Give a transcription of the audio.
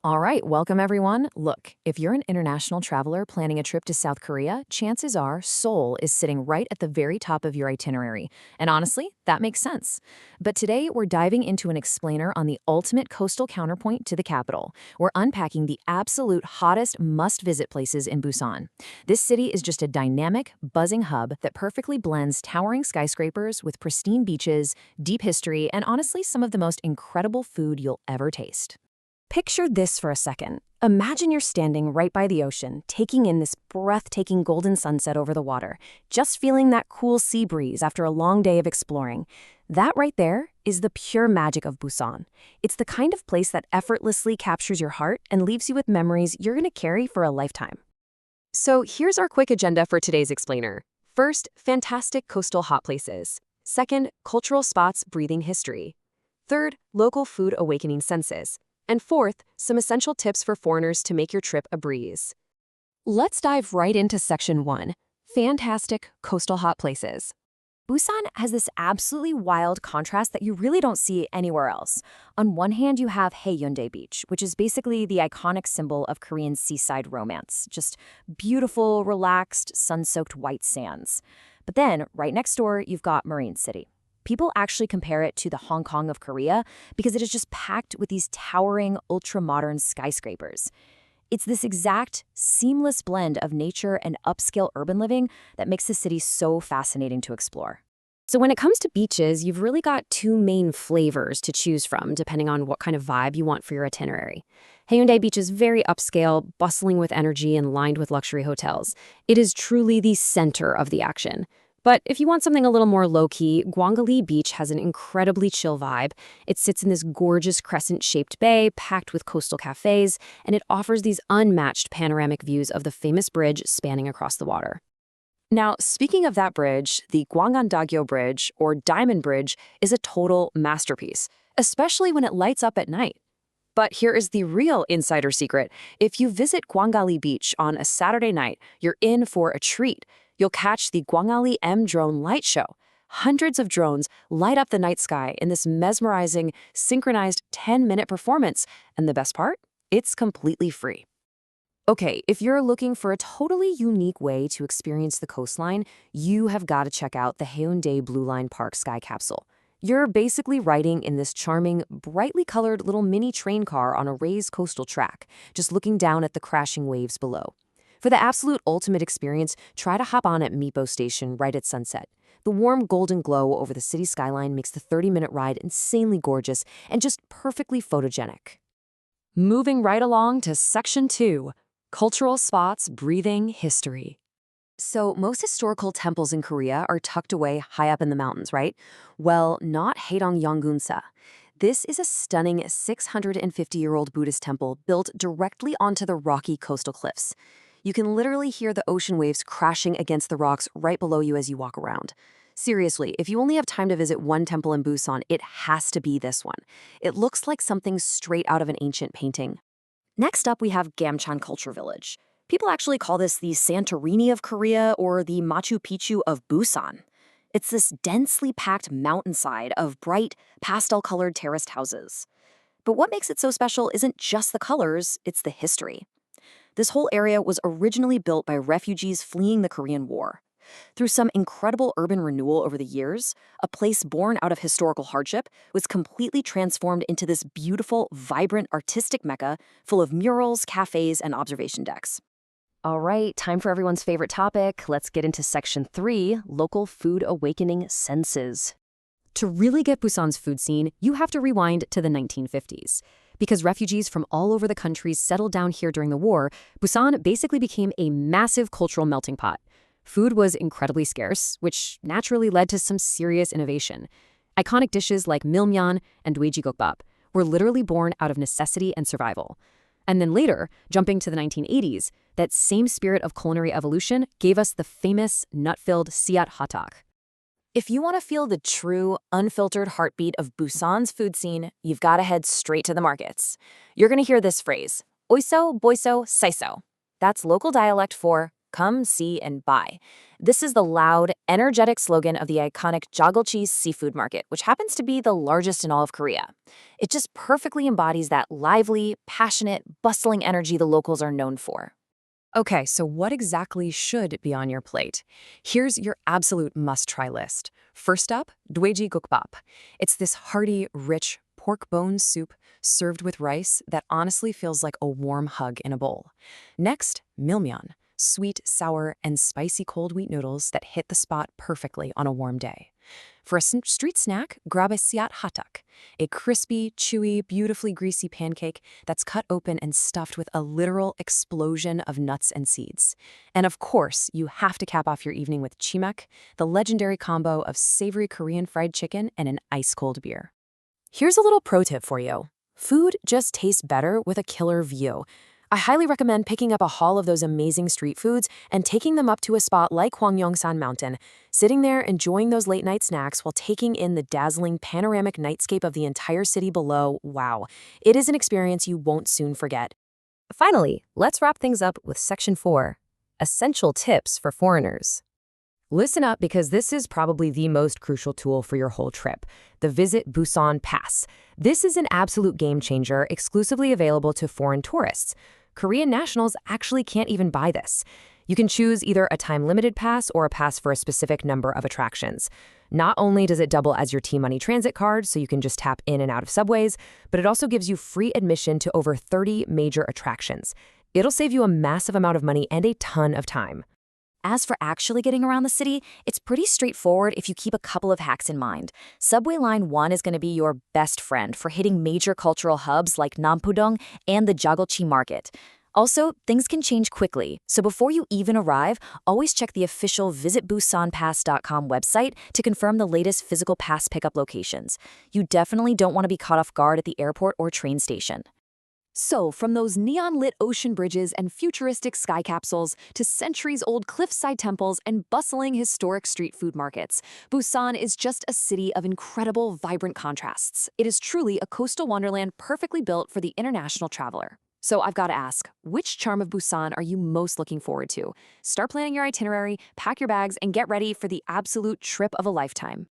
All right, welcome everyone. Look, if you're an international traveler planning a trip to South Korea, chances are Seoul is sitting right at the very top of your itinerary. And honestly, that makes sense. But today, we're diving into an explainer on the ultimate coastal counterpoint to the capital. We're unpacking the absolute hottest must-visit places in Busan. This city is just a dynamic, buzzing hub that perfectly blends towering skyscrapers with pristine beaches, deep history, and honestly, some of the most incredible food you'll ever taste. Picture this for a second. Imagine you're standing right by the ocean, taking in this breathtaking golden sunset over the water, just feeling that cool sea breeze after a long day of exploring. That right there is the pure magic of Busan. It's the kind of place that effortlessly captures your heart and leaves you with memories you're going to carry for a lifetime. So here's our quick agenda for today's explainer. First, fantastic coastal hot places. Second, cultural spots breathing history. Third, local food awakening senses. And fourth, some essential tips for foreigners to make your trip a breeze. Let's dive right into Section 1, Fantastic Coastal Hot Places. Busan has this absolutely wild contrast that you really don't see anywhere else. On one hand, you have Haeundae Beach, which is basically the iconic symbol of Korean seaside romance. Just beautiful, relaxed, sun-soaked white sands. But then, right next door, you've got Marine City. People actually compare it to the Hong Kong of Korea because it is just packed with these towering, ultra-modern skyscrapers. It's this exact, seamless blend of nature and upscale urban living that makes the city so fascinating to explore. So when it comes to beaches, you've really got two main flavors to choose from, depending on what kind of vibe you want for your itinerary. Haeundae Beach is very upscale, bustling with energy and lined with luxury hotels. It is truly the center of the action. But if you want something a little more low-key, Gwangali Beach has an incredibly chill vibe. It sits in this gorgeous crescent-shaped bay packed with coastal cafes, and it offers these unmatched panoramic views of the famous bridge spanning across the water. Now, speaking of that bridge, the Gwangan-Dagyo Bridge, or Diamond Bridge, is a total masterpiece, especially when it lights up at night. But here is the real insider secret. If you visit Gwangali Beach on a Saturday night, you're in for a treat. You'll catch the Gwangali M drone light show. Hundreds of drones light up the night sky in this mesmerizing, synchronized 10-minute performance. And the best part? It's completely free. Okay, if you're looking for a totally unique way to experience the coastline, you have got to check out the Haeundae Blue Line Park Sky Capsule. You're basically riding in this charming, brightly colored little mini train car on a raised coastal track, just looking down at the crashing waves below. For the absolute ultimate experience, try to hop on at Mipo Station right at sunset. The warm golden glow over the city skyline makes the 30-minute ride insanely gorgeous and just perfectly photogenic. Moving right along to Section 2, Cultural Spots Breathing History. So most historical temples in Korea are tucked away high up in the mountains, right? Well, not Haedong Yeonggunsa. This is a stunning 650-year-old Buddhist temple built directly onto the rocky coastal cliffs. You can literally hear the ocean waves crashing against the rocks right below you as you walk around. Seriously, if you only have time to visit one temple in Busan, it has to be this one. It looks like something straight out of an ancient painting. Next up, we have Gamcheon Culture Village. People actually call this the Santorini of Korea or the Machu Picchu of Busan. It's this densely packed mountainside of bright, pastel-colored terraced houses. But what makes it so special isn't just the colors, it's the history. This whole area was originally built by refugees fleeing the Korean War. Through some incredible urban renewal over the years, a place born out of historical hardship was completely transformed into this beautiful, vibrant, artistic mecca full of murals, cafes, and observation decks. All right, time for everyone's favorite topic. Let's get into Section 3, Local Food Awakening Senses. To really get Busan's food scene, you have to rewind to the 1950s. Because refugees from all over the country settled down here during the war, Busan basically became a massive cultural melting pot. Food was incredibly scarce, which naturally led to some serious innovation. Iconic dishes like milmyeon and dwaejjikokbap were literally born out of necessity and survival. And then later, jumping to the 1980s, that same spirit of culinary evolution gave us the famous nut-filled siat hatak. If you want to feel the true, unfiltered heartbeat of Busan's food scene, you've got to head straight to the markets. You're going to hear this phrase, oiso, boiso, saiso. That's local dialect for, come, see, and buy. This is the loud, energetic slogan of the iconic Jagolchi Seafood Market, which happens to be the largest in all of Korea. It just perfectly embodies that lively, passionate, bustling energy the locals are known for. Okay, so what exactly should be on your plate? Here's your absolute must-try list. First up, dweji gukbap. It's this hearty, rich pork bone soup served with rice that honestly feels like a warm hug in a bowl. Next, milmyeon, sweet, sour, and spicy cold wheat noodles that hit the spot perfectly on a warm day. For a street snack, grab a siat hatak, a crispy, chewy, beautifully greasy pancake that's cut open and stuffed with a literal explosion of nuts and seeds. And of course, you have to cap off your evening with chimak, the legendary combo of savory Korean fried chicken and an ice-cold beer. Here's a little pro tip for you. Food just tastes better with a killer view. I highly recommend picking up a haul of those amazing street foods and taking them up to a spot like Hwangyongsan Mountain, sitting there enjoying those late-night snacks while taking in the dazzling panoramic nightscape of the entire city below. Wow, it is an experience you won't soon forget. Finally, let's wrap things up with Section 4, Essential Tips for Foreigners. Listen up because this is probably the most crucial tool for your whole trip, the Visit Busan Pass. This is an absolute game changer exclusively available to foreign tourists. Korean nationals actually can't even buy this. You can choose either a time-limited pass or a pass for a specific number of attractions. Not only does it double as your T-Money transit card, so you can just tap in and out of subways, but it also gives you free admission to over 30 major attractions. It'll save you a massive amount of money and a ton of time. As for actually getting around the city, it's pretty straightforward if you keep a couple of hacks in mind. Subway Line 1 is going to be your best friend for hitting major cultural hubs like Nampudong and the Jagolchi Market. Also, things can change quickly, so before you even arrive, always check the official visitbusanpass.com website to confirm the latest physical pass pickup locations. You definitely don't want to be caught off guard at the airport or train station. So, from those neon-lit ocean bridges and futuristic sky capsules to centuries-old cliffside temples and bustling historic street food markets, Busan is just a city of incredible, vibrant contrasts. It is truly a coastal wonderland perfectly built for the international traveler. So I've got to ask, which charm of Busan are you most looking forward to? Start planning your itinerary, pack your bags, and get ready for the absolute trip of a lifetime.